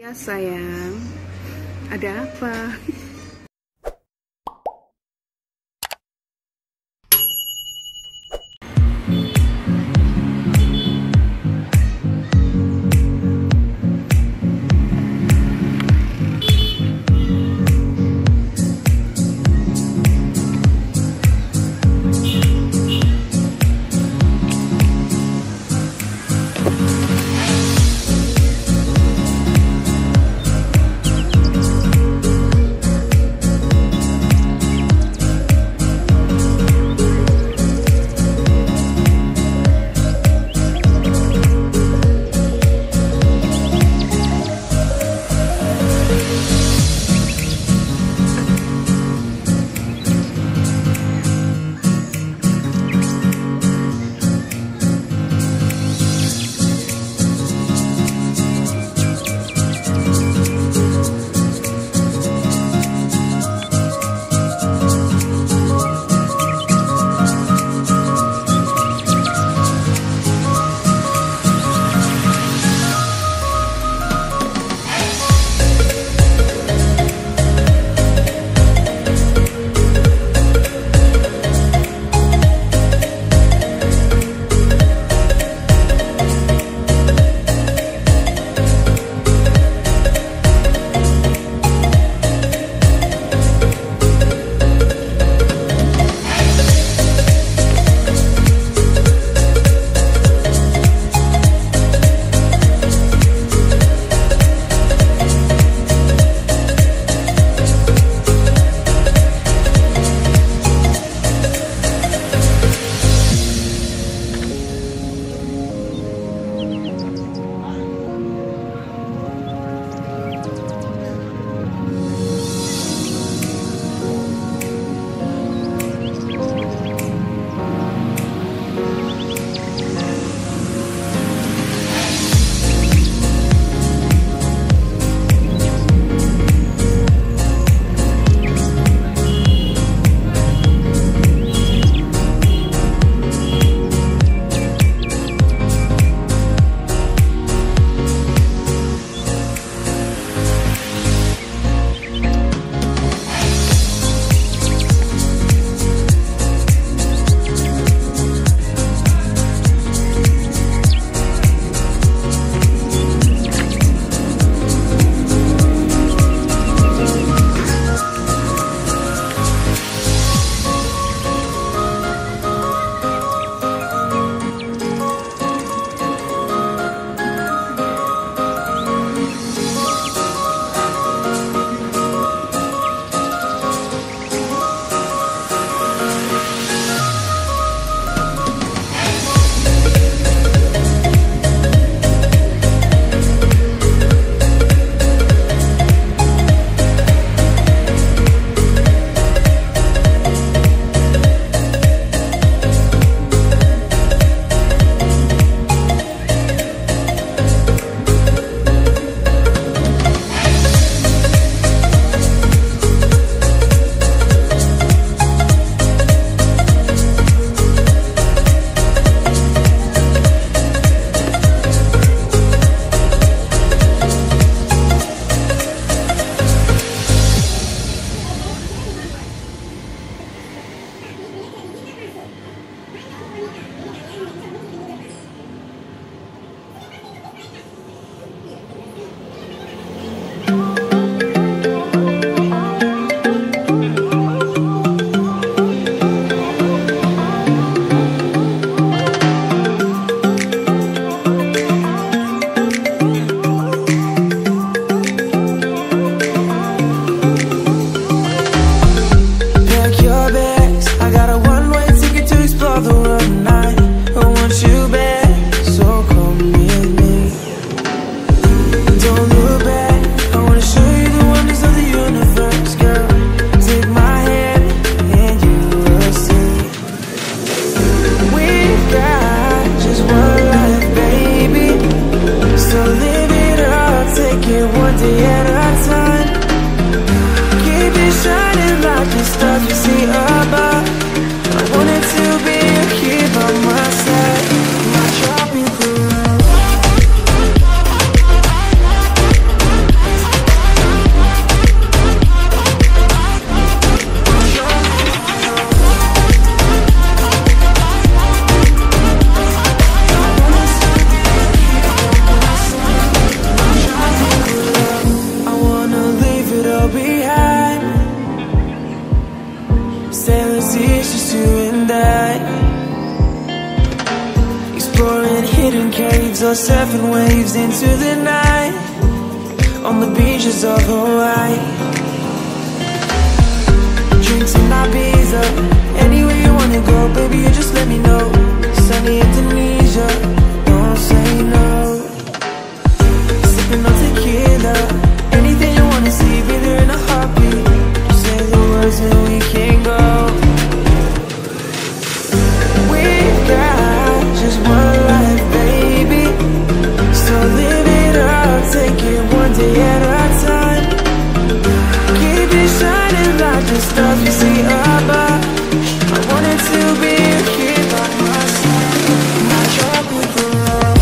Ya sayang, ada apa? Sailors, it's just you and I, exploring hidden caves or surfing waves into the night on the beaches of Hawaii. Drinks in Ibiza, anywhere you wanna go, baby, you just let me know. Sunny Indonesia, don't say no. Sipping on tequila, anything you wanna see, baby, in a heartbeat. Just say the words and we can go. We got just one life, baby, so live it up, take it one day at a time. Keep it shining like the stars you see above. I wanted to be here by my side, my tropical love.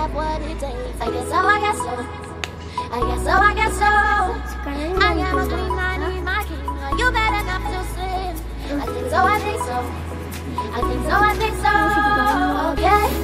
have what it takes. I guess so, I guess so. I guess so, I guess so. I am a queen, I need my king. Are you bad enough to sin? I think so, I think so. I think so, I think so. Okay.